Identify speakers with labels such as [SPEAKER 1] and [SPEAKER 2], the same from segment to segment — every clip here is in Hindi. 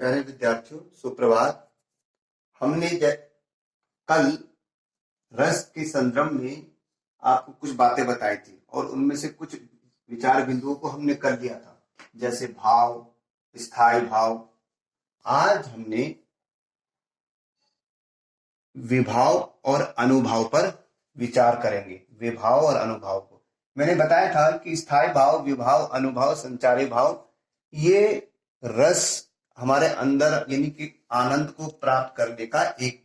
[SPEAKER 1] प्यारे विद्यार्थियों, सुप्रभात। हमने कल रस के संदर्भ में आपको कुछ बातें बताई थी और उनमें से कुछ विचार बिंदुओं को हमने कर लिया था, जैसे भाव, स्थायी भाव। आज हमने विभाव और अनुभाव पर विचार करेंगे। विभाव और अनुभाव को मैंने बताया था कि स्थायी भाव, विभाव, अनुभाव, संचारी भाव, ये रस हमारे अंदर यानी कि आनंद को प्राप्त करने का एक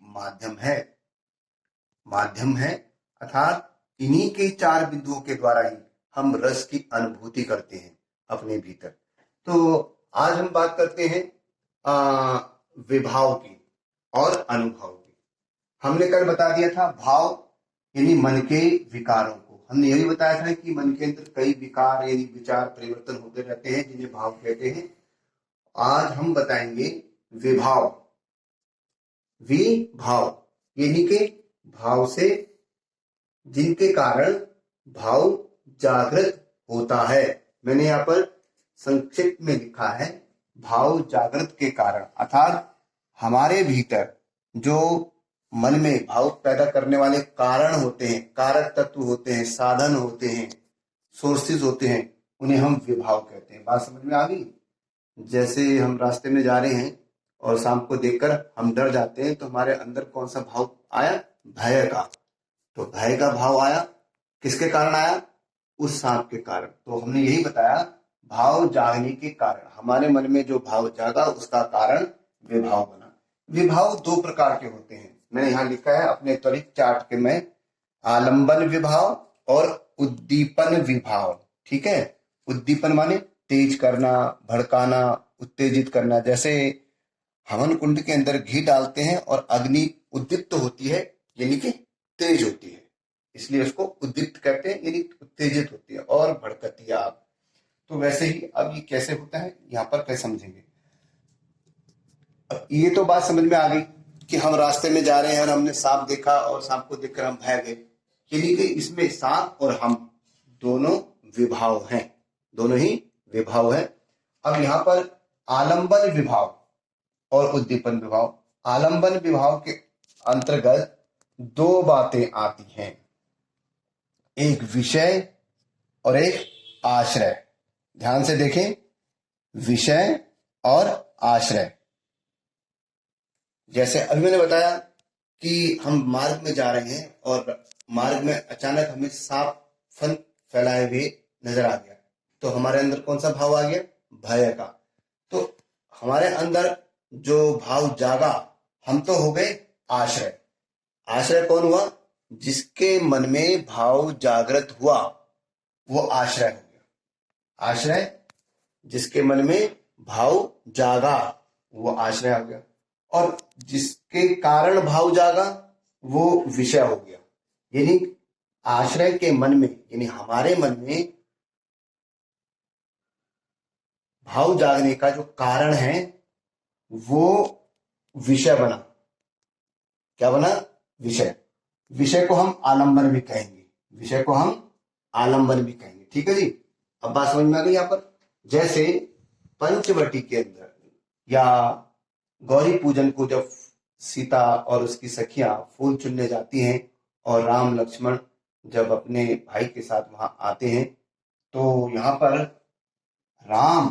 [SPEAKER 1] माध्यम है अर्थात इन्हीं के चार बिंदुओं के द्वारा ही हम रस की अनुभूति करते हैं अपने भीतर। तो आज हम बात करते हैं विभाव की और अनुभाव की। हमने कल बता दिया था भाव यानी मन के विकारों को। हमने यही बताया था कि मन के अंदर कई विकार यानी विचार परिवर्तन होते रहते हैं, जिन्हें भाव कहते हैं। आज हम बताएंगे विभाव। विभाव यानी कि भाव से जिनके कारण भाव जागृत होता है। मैंने यहाँ पर संक्षिप्त में लिखा है भाव जागृत के कारण, अर्थात हमारे भीतर जो मन में भाव पैदा करने वाले कारण होते हैं, कारक तत्व होते हैं, साधन होते हैं, सोर्सेज होते हैं, उन्हें हम विभाव कहते हैं। बात समझ में आ गई? जैसे हम रास्ते में जा रहे हैं और सांप को देखकर हम डर जाते हैं, तो हमारे अंदर कौन सा भाव आया? भय का। तो भय का भाव आया, किसके कारण आया? उस सांप के कारण। तो हमने यही बताया भाव जागने के कारण, हमारे मन में जो भाव जागा उसका कारण विभाव बना। विभाव दो प्रकार के होते हैं, मैंने यहाँ लिखा है अपने त्वरित चार्ट के में, आलंबन विभाव और उद्दीपन विभाव। ठीक है, उद्दीपन माने तेज करना, भड़काना, उत्तेजित करना। जैसे हवन कुंड के अंदर घी डालते हैं और अग्नि उद्दीप्त होती है यानी कि तेज होती है, इसलिए उसको उद्दीप्त कहते हैं, यानी उत्तेजित होती है और भड़कती है आग। तो वैसे ही अब ये कैसे होता है यहाँ पर कैसे समझेंगे। अब ये तो बात समझ में आ गई कि हम रास्ते में जा रहे हैं और हमने सांप देखा और सांप को देखकर हम भय गए, यानी कि इसमें सांप और हम दोनों विभाव हैं, दोनों ही विभाव है। अब यहाँ पर आलंबन विभाव और उद्दीपन विभाव। आलंबन विभाव के अंतर्गत दो बातें आती हैं, एक विषय और एक आश्रय। ध्यान से देखें, विषय और आश्रय। जैसे अभी मैंने बताया कि हम मार्ग में जा रहे हैं और मार्ग में अचानक हमें सांप फन फैलाए हुए नजर आ गया, तो हमारे अंदर कौन सा भाव आ गया? भय का। तो हमारे अंदर जो भाव जागा, हम तो हो गए आश्रय। आश्रय कौन हुआ? जिसके मन में भाव जागृत हुआ वो आश्रय हो गया। आश्रय जिसके मन में भाव जागा वो आश्रय हो गया, और जिसके कारण भाव जागा वो विषय हो गया। यानी आश्रय के मन में यानी हमारे मन में भाव जागने का जो कारण है वो विषय बना। क्या बना? विषय। विषय को हम आलंबन भी कहेंगे, विषय को हम आलंबन भी कहेंगे। ठीक है जी, अब बात समझ में आ गई यहाँ पर। जैसे पंचवटी के अंदर या गौरी पूजन को जब सीता और उसकी सखियां फूल चुनने जाती हैं और राम लक्ष्मण जब अपने भाई के साथ वहां आते हैं, तो यहाँ पर राम,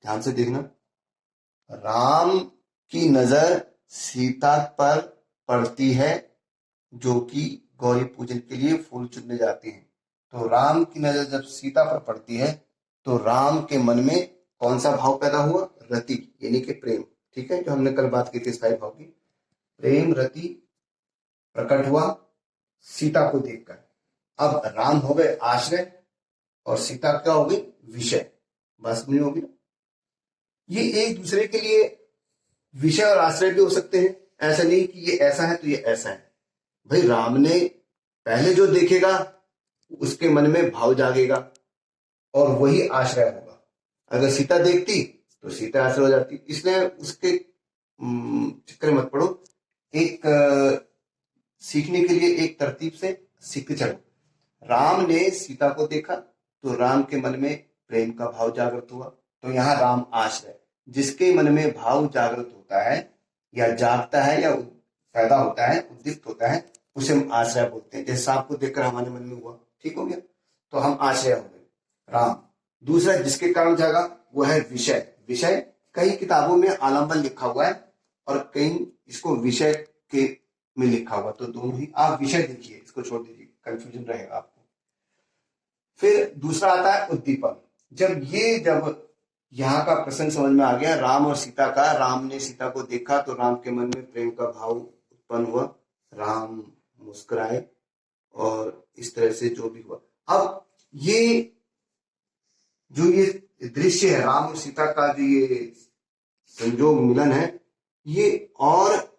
[SPEAKER 1] ध्यान से देखना, राम की नजर सीता पर पड़ती है जो कि गौरी पूजन के लिए फूल चुनने जाती हैं। तो राम की नजर जब सीता पर पड़ती है तो राम के मन में कौन सा भाव पैदा हुआ? रति यानी कि प्रेम। ठीक है, जो हमने कल बात की थी स्थायी भाव की। प्रेम रति प्रकट हुआ सीता को देखकर। अब राम हो गए आश्रय और सीता क्या हो गई? विषय। बस नहीं होगी ना? ये एक दूसरे के लिए विषय और आश्रय भी हो सकते हैं, ऐसा नहीं कि ये ऐसा है तो ये ऐसा है। भाई राम ने पहले जो देखेगा उसके मन में भाव जागेगा और वही आश्रय होगा। अगर सीता देखती तो सीता आश्रय हो जाती, इसलिए उसके चक्कर मत पड़ो। एक सीखने के लिए एक तरतीब से सीखते चलो। राम ने सीता को देखा तो राम के मन में प्रेम का भाव जागृत हुआ, तो यहाँ राम आश्रय। जिसके मन में भाव जागृत होता है या जागता है या पैदा होता है, उद्दीप्त होता है, उसे हम आश्रय बोलते हैं। जैसे सांप को देखकर हमारे मन में हुआ, ठीक हो गया, तो हम आश्रय हो गए राम। दूसरा जिसके कारण जागा वो है विषय। विषय कई किताबों में आलम्बन लिखा हुआ है और कहीं इसको विषय के में लिखा हुआ, तो दोनों ही आप विषय देखिए, इसको छोड़ दीजिए, कंफ्यूजन रहेगा आपको। फिर दूसरा आता है उद्दीपन। जब यहाँ का प्रसंग समझ में आ गया, राम और सीता का, राम ने सीता को देखा तो राम के मन में प्रेम का भाव उत्पन्न हुआ, राम मुस्कुराए और इस तरह से जो भी हुआ। अब ये दृश्य है राम और सीता का, जो ये संयोग मिलन है, ये और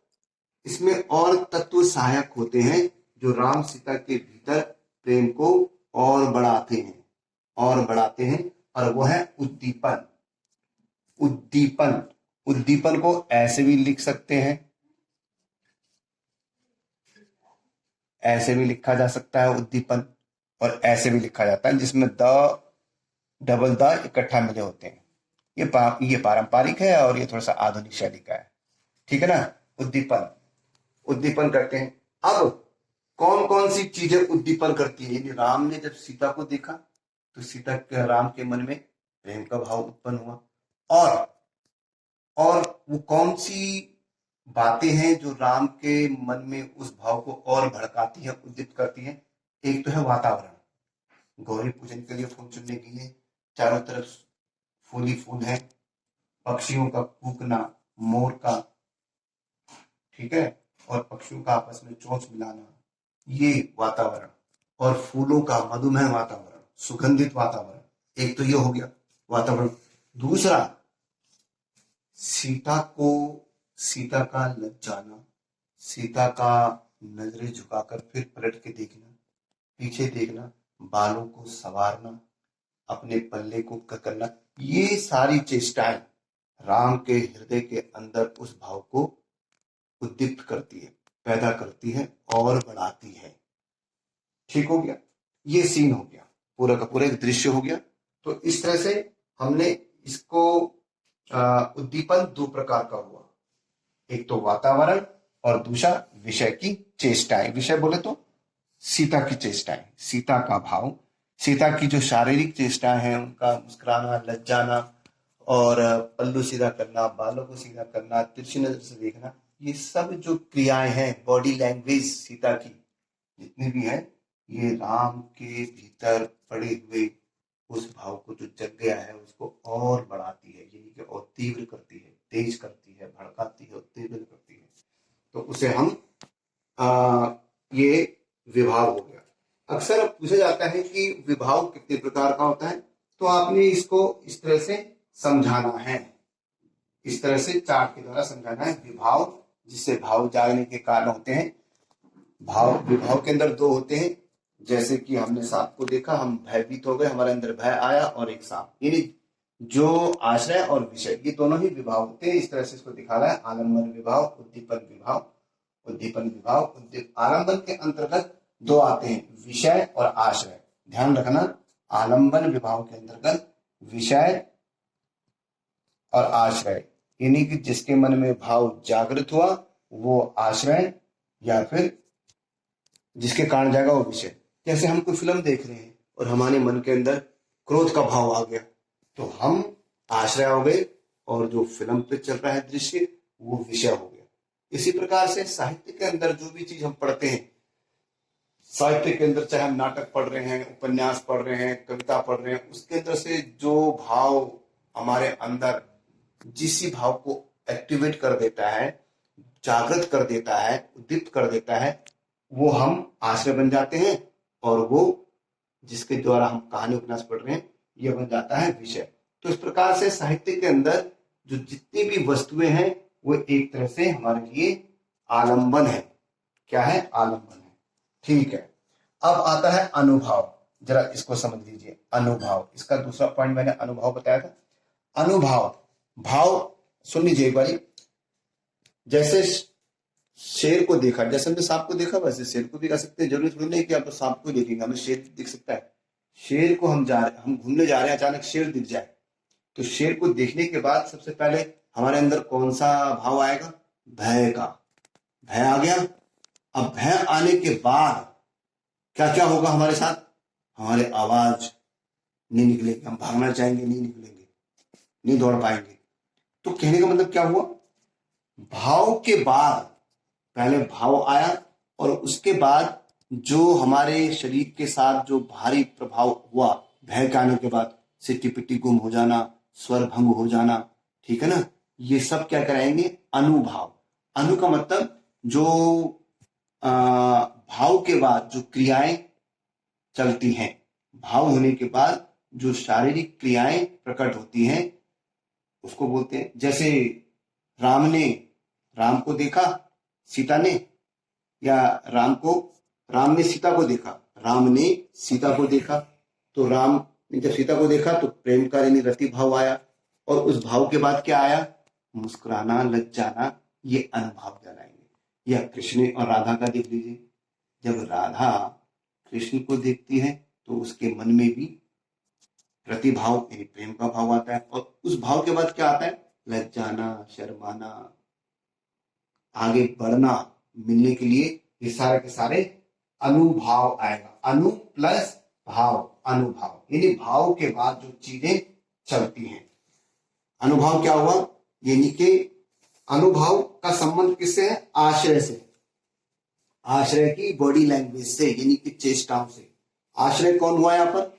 [SPEAKER 1] इसमें और तत्व सहायक होते हैं जो राम सीता के भीतर प्रेम को और बढ़ाते हैं और वो है उद्दीपन। उद्दीपन को ऐसे भी लिख सकते हैं, ऐसे भी लिखा जा सकता है उद्दीपन, और ऐसे भी लिखा जाता है जिसमें द डबल द इकट्ठा मिले होते हैं। ये पारंपरिक है और ये थोड़ा सा आधुनिक शैली का है, ठीक है ना। उद्दीपन करते हैं। अब कौन कौन सी चीजें उद्दीपन करती है? यानी राम ने जब सीता को देखा तो सीता के राम के मन में प्रेम का भाव उत्पन्न हुआ, और वो कौन सी बातें हैं जो राम के मन में उस भाव को और भड़काती है, उद्दीप्त करती है? एक तो है वातावरण, गौरी पूजन के लिए फूल चुनने के लिए चारों तरफ फूल ही फूल है, पक्षियों का कूकना, मोर का, ठीक है, और पक्षियों का आपस में चोंच मिलाना, ये वातावरण, और फूलों का मधुमेह वातावरण, सुगंधित वातावरण। एक तो ये हो गया वातावरण। दूसरा, सीता का लज्जाना, सीता का नजरें झुकाकर फिर पलट के देखना, पीछे देखना, बालों को संवारना, अपने पल्ले को करना, ये सारी चेष्टाएं राम के हृदय के अंदर उस भाव को उद्दीप्त करती है, पैदा करती है और बढ़ाती है। ठीक हो गया, ये सीन हो गया, पूरा का पूरा एक दृश्य हो गया। तो इस तरह से हमने इसको उद्दीपन दो प्रकार का हुआ, एक तो वातावरण और दूसरा विषय की चेष्टाएं। विषय बोले तो सीता की चेष्टाएं, सीता का भाव, सीता की जो शारीरिक चेष्टाएं हैं, उनका मुस्कुराना, लज्जाना और पल्लू सीधा करना, बालों को सीधा करना, तिरछी नजर से देखना, ये सब जो क्रियाएं हैं, बॉडी लैंग्वेज सीता की जितनी भी है, ये राम के भीतर पड़े हुए उस भाव को जो जग गया है उसको और बढ़ाती है, यानी कि और तीव्र करती है, तेज करती है, भड़काती है, उत्तेजित करती है। तो उसे हम ये विभाव हो गया। अक्सर पूछा जाता है कि विभाव कितने प्रकार का होता है, तो आपने इसको इस तरह से समझाना है, इस तरह से चार्ट के द्वारा समझाना है। विभाव, जिससे भाव जागने के कारण होते हैं। विभाव के अंदर दो होते हैं, जैसे कि हमने सांप को देखा, हम भयभीत हो गए, हमारे अंदर भय आया, और एक सांप, यानी जो आश्रय और विषय, ये दोनों ही विभाव होते हैं। इस तरह से इसको दिखा रहा है, आलम्बन विभाव, उद्दीपन विभाव, उद्दीपन विभाव। आलम्बन के अंतर्गत दो आते हैं, विषय और आश्रय। ध्यान रखना, आलम्बन विभाव के अंतर्गत विषय और आश्रय, यानी कि जिसके मन में भाव जागृत हुआ वो आश्रय, या फिर जिसके कारण जाएगा वो विषय। जैसे हम कोई फिल्म देख रहे हैं और हमारे मन के अंदर क्रोध का भाव आ गया, तो हम आश्रय हो गए, और जो फिल्म पे चल रहा है दृश्य वो विषय हो गया। इसी प्रकार से साहित्य के अंदर जो भी चीज हम पढ़ते हैं, साहित्य के अंदर चाहे हम नाटक पढ़ रहे हैं, उपन्यास पढ़ रहे हैं, कविता पढ़ रहे हैं, उसके अंदर से जो भाव हमारे अंदर जिस भाव को एक्टिवेट कर देता है, जागृत कर देता है, उद्दीप्त कर देता है, वो हम आश्रय बन जाते हैं, और वो जिसके द्वारा हम कहानी उपन्यास पढ़ रहे हैं यह बन जाता है विषय। तो इस प्रकार से साहित्य के अंदर जो जितनी भी वस्तुएं हैं वो एक तरह से हमारे लिए आलंबन है। क्या है? आलंबन है। ठीक है, अब आता है अनुभव। जरा इसको समझ लीजिए, अनुभव, इसका दूसरा पॉइंट मैंने अनुभव बताया था। अनुभव, भाव सुन लीजिए एक बारी। जैसे शेर को देखा, जैसे हमने सांप को देखा, वैसे शेर को भी कह सकते हैं। जरूरी थोड़ी नहीं कि आप सांप को देखेंगे, हमें शेर दिख सकता है। शेर को हम घूमने जा रहे हैं, अचानक शेर दिख जाए तो शेर को देखने के बाद सबसे पहले हमारे अंदर कौन सा भाव आएगा? भय का। भय आ गया। अब भय आने के बाद क्या क्या होगा हमारे साथ? हमारे आवाज नहीं निकलेगी, हम भागना चाहेंगे, नहीं निकलेंगे, नहीं दौड़ पाएंगे। तो कहने का मतलब क्या हुआ? भाव के बाद पहले भाव आया और उसके बाद जो हमारे शरीर के साथ जो भारी प्रभाव हुआ भय के आने के बाद, सिट्टी पिट्टी गुम हो जाना, स्वर भंग हो जाना, ठीक है ना, ये सब क्या कराएंगे? अनुभाव। अनु का मतलब जो भाव के बाद जो क्रियाएं चलती हैं, भाव होने के बाद जो शारीरिक क्रियाएं प्रकट होती हैं उसको बोलते हैं। जैसे राम को देखा सीता ने, या राम ने सीता को देखा, राम ने सीता को देखा, तो राम ने जब सीता को देखा तो प्रेम का यानी रति भाव आया, और उस भाव के बाद क्या आया? मुस्कुराना, लज्जाना, ये अनुभव कहलाएंगे। या कृष्ण और राधा का देख लीजिए, जब राधा कृष्ण को देखती है तो उसके मन में भी प्रतिभाव यानी प्रेम का भाव आता है, और उस भाव के बाद क्या आता है? लज्जाना, शर्माना, आगे बढ़ना, मिलने के लिए, ये सारे के सारे अनुभाव आएगा। अनु प्लस भाव, अनुभाव, यानी भाव के बाद जो चीजें चलती हैं। अनुभाव क्या हुआ? यानी कि अनुभव का संबंध किससे है? आश्रय से। आश्रय की बॉडी लैंग्वेज से, यानी कि चेष्टाओं से। आश्रय कौन हुआ यहाँ पर?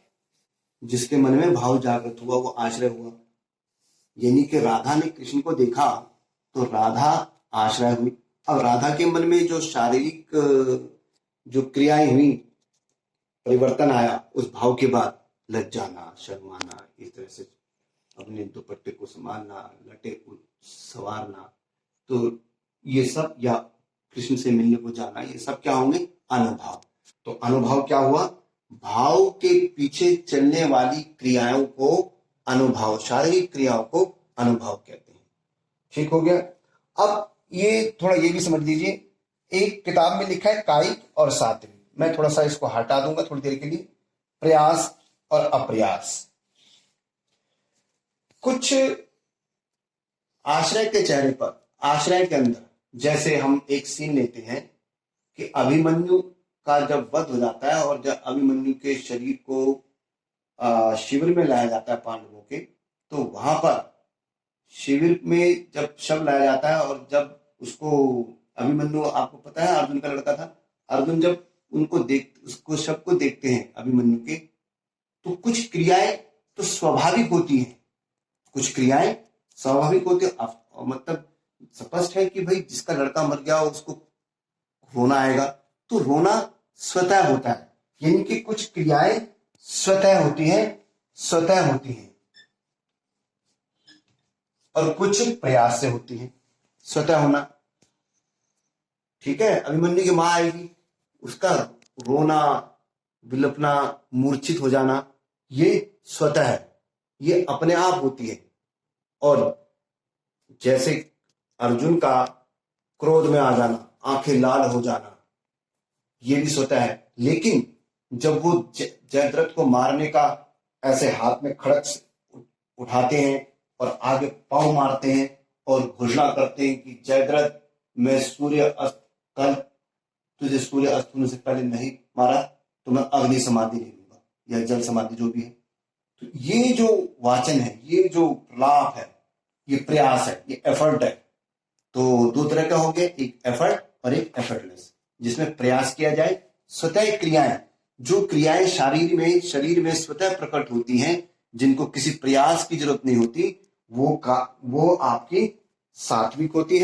[SPEAKER 1] जिसके मन में भाव जागृत हुआ वो आश्रय हुआ। यानी कि राधा ने कृष्ण को देखा तो राधा आश्रय हुई। अब राधा के मन में जो शारीरिक जो क्रियाएं हुई, परिवर्तन आया उस भाव के बाद, लज्जाना, शर्माना, इस तरह से अपने दुपट्टे को संभालना, लटे को संवारना, तो ये सब, या कृष्ण से मिलने को जाना, ये सब क्या होंगे? अनुभव। तो अनुभव क्या हुआ? भाव के पीछे चलने वाली क्रियाओं को अनुभव, शारीरिक क्रियाओं को अनुभव कहते हैं। ठीक हो गया। अब ये थोड़ा ये भी समझ लीजिए, एक किताब में लिखा है कायिक और सात्विक। मैं थोड़ा सा इसको हटा दूंगा थोड़ी देर के लिए। प्रयास और अप्रयास। कुछ आश्रय के चेहरे पर, आश्रय के अंदर, जैसे हम एक सीन लेते हैं कि अभिमन्यु का जब वध हो जाता है और जब अभिमन्यु के शरीर को शिविर में लाया जाता है पांडवों के, तो वहां पर शिविर में जब शव लाया जाता है और जब उसको अभिमन्यु, आपको पता है अर्जुन का लड़का था, अर्जुन जब उसको शव को देखते हैं अभिमन्यु के, तो कुछ क्रियाएं तो स्वाभाविक होती हैं, कुछ क्रियाएं स्वाभाविक होती है। मतलब स्पष्ट है कि भाई जिसका लड़का मर गया उसको रोना आएगा, तो रोना स्वतः होता है, यानी कि कुछ क्रियाएं स्वतः होती हैं और कुछ प्रयास से होती हैं। स्वतः होना, ठीक है, अभिमन्यु की मां आएगी, उसका रोना, विलपना, मूर्छित हो जाना, ये स्वतः है, ये अपने आप होती है। और जैसे अर्जुन का क्रोध में आ जाना, आंखें लाल हो जाना, ये भी स्वतः है। लेकिन जब वो जयद्रथ को मारने का ऐसे हाथ में खड़क उठाते हैं और आगे पांव मारते हैं और घोषणा करते हैं कि जयद्रथ, मैं कल तुझे सूर्य अस्त होने से पहले नहीं मारा तो मैं अग्नि समाधि ले लूंगा, या जल समाधि जो भी है। तो ये जो वाचन है, ये जो प्रलाप है, ये प्रयास है, ये एफर्ट है। तो दो तरह का हो गया, एक एफर्ट और एक एफर्टलेस, जिसमें प्रयास किया जाए। स्वतः क्रियाएं, जो क्रियाएं शरीर में स्वतः प्रकट होती हैं, जिनको किसी प्रयास की जरूरत नहीं होती, वो आपकी सात्विक होती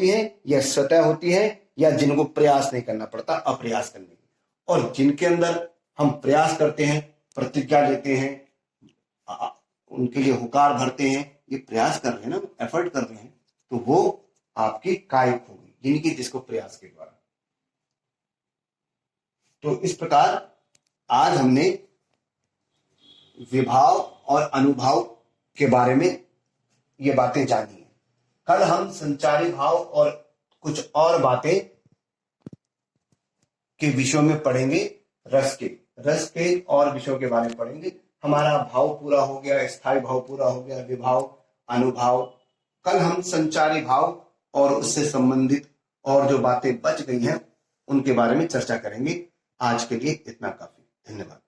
[SPEAKER 1] है, या स्वतः होती है, या जिनको प्रयास नहीं करना पड़ता, अप्रयास करने की। और जिनके अंदर हम प्रयास करते हैं, प्रतिज्ञा लेते हैं, उनके लिए हुकार भरते हैं, ये प्रयास कर रहे हैं ना, एफर्ट कर रहे हैं, तो वो आपकी कायिक होगी, यानी कि जिसको प्रयास के द्वारा। तो इस प्रकार आज हमने विभाव और अनुभाव के बारे में ये बातें जानी है। कल हम संचारी भाव और कुछ और बातें के विषयों में पढ़ेंगे, रस के और विषयों के बारे में पढ़ेंगे। हमारा भाव पूरा हो गया, स्थायी भाव पूरा हो गया, विभाव, अनुभाव। कल हम संचारी भाव और उससे संबंधित और जो बातें बच गई हैं उनके बारे में चर्चा करेंगे। आज के लिए इतना काफी। धन्यवाद।